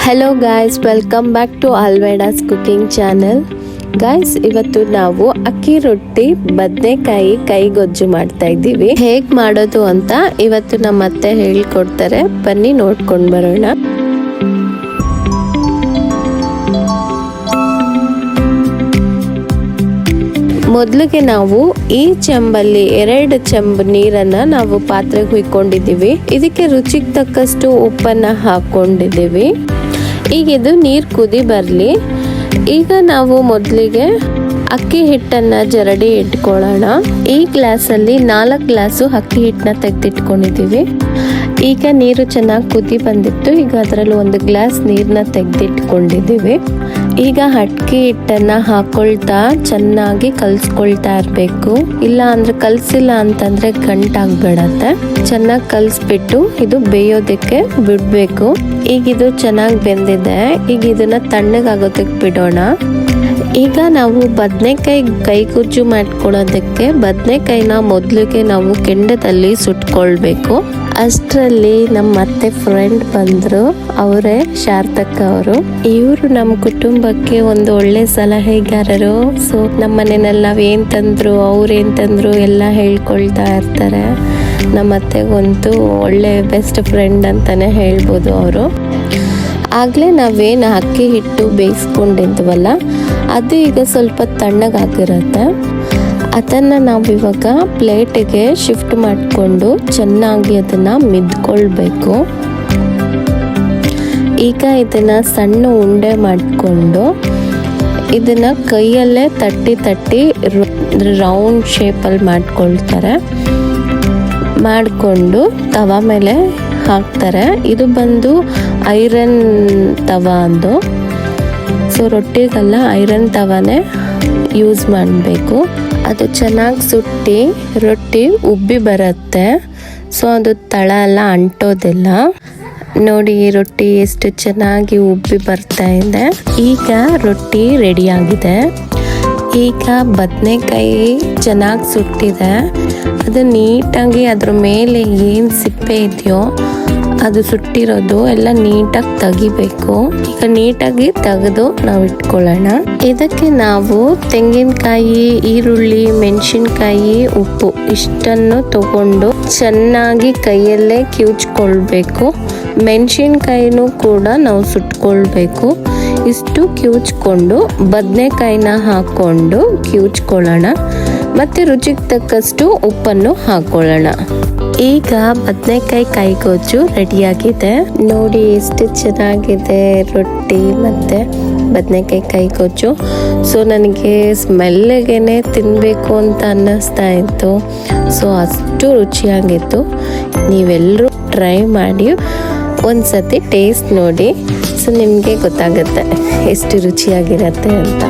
Hello guys, welcome back to ಅಲ್ವೇಡಾಸ್ cooking channel. Guys, ಇವತ್ತು ನಾವು ಅಕ್ಕಿ ರೊಟ್ಟಿ ಬದನೆಕಾಯಿ ಕೈಗೊಜ್ಜು ಮಾಡ್ತಾ ಇದ್ದೀವಿ. ಹೇಗ್ ಮಾಡೋದು ಅಂತ ಇವತ್ತು ನಮ್ಮ ಅತ್ತೆ ಹೇಳ್ಕೊಡ್ತಾರೆ. ಬನ್ನಿ ನೋಡ್ಕೊಂಡು ಬರೋಣ. ಮೊದಲಿಗೆ ನಾವು ಈ ಚೆಂಬಲ್ಲಿ 2 ಚೆಂಬು ನೀರನ್ನ ನಾವು ಪಾತ್ರೆಗೆ ಹುಯ್ಕೊಂಡಿದ್ದೀವಿ. ಇದಕ್ಕೆ ರುಚಿಗೆ ತಕ್ಕಷ್ಟು ಉಪ್ಪನ್ನ ಹಾಕೊಂಡಿದ್ದೀವಿ. ಈಗ ಇದು ನೀರು ಕುದಿ ಬರಲಿ. ಈಗ ನಾವು ಮೊದಲಿಗೆ ಅಕ್ಕಿ ಹಿಟ್ಟನ್ನ ಜರಡಿ ಇಟ್ಕೊಳ್ಳೋಣ. ಈ ಗ್ಲಾಸಲ್ಲಿ 4 ಗ್ಲಾಸು ಅಕ್ಕಿ ಹಿಟ್ಟನ್ನ ತೆಗೆದಿಟ್ಕೊಂಡಿದ್ದೀವಿ. ಈಗ ನೀರು ಚೆನ್ನಾಗಿ ಕುದಿ ಬಂದಿತ್ತು. ಈಗ ಅದರಲ್ಲಿ 1 ಗ್ಲಾಸ್ ನೀರನ್ನ ತೆಗೆದಿಟ್ಕೊಂಡಿದ್ದೀವಿ. ಈಗ ಅಕ್ಕಿ ಹಿಟ್ಟನ್ನ ಹಾಕೊಳ್ತಾ ಚೆನ್ನಾಗಿ ಕಲ್ಸ್ಕೊಳ್ತಾ ಇರಬೇಕು. ಇಲ್ಲ ಅಂದ್ರೆ ಕಲ್ಸಿಲ್ಲ ಅಂತಂದ್ರೆ ಗಂಟಾಗ್ಬಿಡತ್ತೆ. ಚೆನ್ನಾಗಿ ಕಲ್ಸ್ಬಿಟ್ಟು ಇದು ಬೇಯೋದಕ್ಕೆ ಬಿಡ್ಬೇಕು. ಈಗ ಇದು ಚೆನ್ನಾಗಿ ಬೆಂದಿದೆ. ಈಗ ಇದನ್ನ ತಣ್ಣಗಾಗೋದಕ್ಕೆ ಬಿಡೋಣ. ಈಗ ನಾವು ಬದನೆಕಾಯಿ ಕೈಗುಜ್ಜು ಮಾಡ್ಕೊಳ್ಳೋದಕ್ಕೆ ಬದನೆಕಾಯಿನ ಮೊದಲಿಗೆ ನಾವು ಕೆಂಡದಲ್ಲಿ ಸುಟ್ಕೊಳ್ಬೇಕು. ಅಷ್ಟರಲ್ಲಿ ನಮ್ಮ ಅತ್ತೆ ಫ್ರೆಂಡ್ ಬಂದ್ರು, ಅವರೇ ಶಾರ್ತಕ್ಕ ಅವರು. ಇವರು ನಮ್ಮ ಕುಟುಂಬಕ್ಕೆ ಒಂದು ಒಳ್ಳೆ ಸಲಹೆಗಾರರು. ಸೊ ನಮ್ಮ ಮನೆಯಲ್ಲಿ ನಾವ್ ಏನ್ ತಂದ್ರು ಅವ್ರೇನ್ ತಂದ್ರು ಎಲ್ಲ ಹೇಳ್ಕೊಳ್ತಾ ಇರ್ತಾರೆ. ನಮ್ಮ ಅತ್ತೆಗಂತೂ ಒಳ್ಳೆ ಬೆಸ್ಟ್ ಫ್ರೆಂಡ್ ಅಂತಾನೆ ಹೇಳ್ಬೋದು ಅವರು. ಆಗ್ಲೇ ನಾವೇನು ಅಕ್ಕಿ ಹಿಟ್ಟು ಬೇಯಿಸ್ಕೊಂಡಿದ್ವಲ್ಲ, ಅದು ಈಗ ಸ್ವಲ್ಪ ತಣ್ಣಗಾಗಿರುತ್ತೆ. ಅದನ್ನು ನಾವು ಇವಾಗ ಪ್ಲೇಟಿಗೆ ಶಿಫ್ಟ್ ಮಾಡಿಕೊಂಡು ಚೆನ್ನಾಗಿ ಅದನ್ನು ಮಿದ್ಕೊಳ್ಬೇಕು. ಈಗ ಇದನ್ನು ಸಣ್ಣ ಉಂಡೆ ಮಾಡಿಕೊಂಡು ಇದನ್ನು ಕೈಯಲ್ಲೇ ತಟ್ಟಿ ರೌಂಡ್ ಶೇಪಲ್ಲಿ ಮಾಡ್ಕೊಳ್ತಾರೆ. ಮಾಡಿಕೊಂಡು ತವ ಮೇಲೆ ಹಾಕ್ತಾರೆ. ಇದು ಬಂದು ಐರನ್ ತವ ಅಂದು. ಸೊ ರೊಟ್ಟಿಗೆಲ್ಲ ಐರನ್ ತವನೇ ಯೂಸ್ ಮಾಡಬೇಕು. ಅದು ಚೆನ್ನಾಗಿ ಸುಟ್ಟಿ ರೊಟ್ಟಿ ಉಬ್ಬಿ ಬರುತ್ತೆ. ಸೊ ಅದು ತಳ ಎಲ್ಲ ಅಂಟೋದಿಲ್ಲ. ನೋಡಿ ರೊಟ್ಟಿ ಎಷ್ಟು ಚೆನ್ನಾಗಿ ಉಬ್ಬಿ ಬರ್ತಾ ಇದೆ. ಈಗ ರೊಟ್ಟಿ ರೆಡಿಯಾಗಿದೆ. ಈಗ ಬದನೆಕಾಯಿ ಚೆನ್ನಾಗಿ ಸುಟ್ಟಿದೆ. ಅದು ನೀಟಾಗಿ ಅದ್ರ ಮೇಲೆ ಏನು ಸಿಪ್ಪೆ ಇದೆಯೋ ಅದು ಸುಟ್ಟಿರೋದು ಎಲ್ಲ ನೀಟಾಗಿ ತೆಗಿಬೇಕು. ಈಗ ನೀಟಾಗಿ ತೆಗೆದು ನಾವು ಇಟ್ಕೊಳ್ಳೋಣ. ಇದಕ್ಕೆ ನಾವು ತೆಂಗಿನಕಾಯಿ, ಈರುಳ್ಳಿ, ಮೆಣಸಿನ್ಕಾಯಿ, ಉಪ್ಪು ಇಷ್ಟನ್ನು ತಗೊಂಡು ಚೆನ್ನಾಗಿ ಕೈಯಲ್ಲೇ ಕಿವುಚ್ಕೊಳ್ಬೇಕು. ಮೆಣಸಿನ್ಕಾಯಿನೂ ಕೂಡ ನಾವು ಸುಟ್ಕೊಳ್ಬೇಕು. ಇಷ್ಟು ಕಿವುಚ್ಕೊಂಡು ಬದನೆಕಾಯಿನ ಹಾಕ್ಕೊಂಡು ಕಿವುಚ್ಕೊಳ್ಳೋಣ. ಮತ್ತೆ ರುಚಿಗೆ ತಕ್ಕಷ್ಟು ಉಪ್ಪನ್ನು ಹಾಕೊಳ್ಳೋಣ. ಈಗ ಬದನೆಕಾಯಿ ಕೈಗೊಜ್ಜು ರೆಡಿಯಾಗಿದೆ. ನೋಡಿ ಎಷ್ಟು ಚೆನ್ನಾಗಿದೆ ರೊಟ್ಟಿ ಮತ್ತು ಬದನೆಕಾಯಿ ಕೈಗೊಜ್ಜು. ಸೊ ನನಗೆ ಸ್ಮೆಲ್ಗೆನೆ ತಿನ್ನಬೇಕು ಅಂತ ಅನ್ನಿಸ್ತಾ ಇತ್ತು. ಸೊ ಅಷ್ಟು ರುಚಿಯಾಗಿತ್ತು. ನೀವೆಲ್ಲರೂ ಟ್ರೈ ಮಾಡಿ ಒಂದ್ಸತಿ ಟೇಸ್ಟ್ ನೋಡಿ. ಸೊ ನಿಮಗೆ ಗೊತ್ತಾಗುತ್ತೆ ಎಷ್ಟು ರುಚಿಯಾಗಿರುತ್ತೆ ಅಂತ.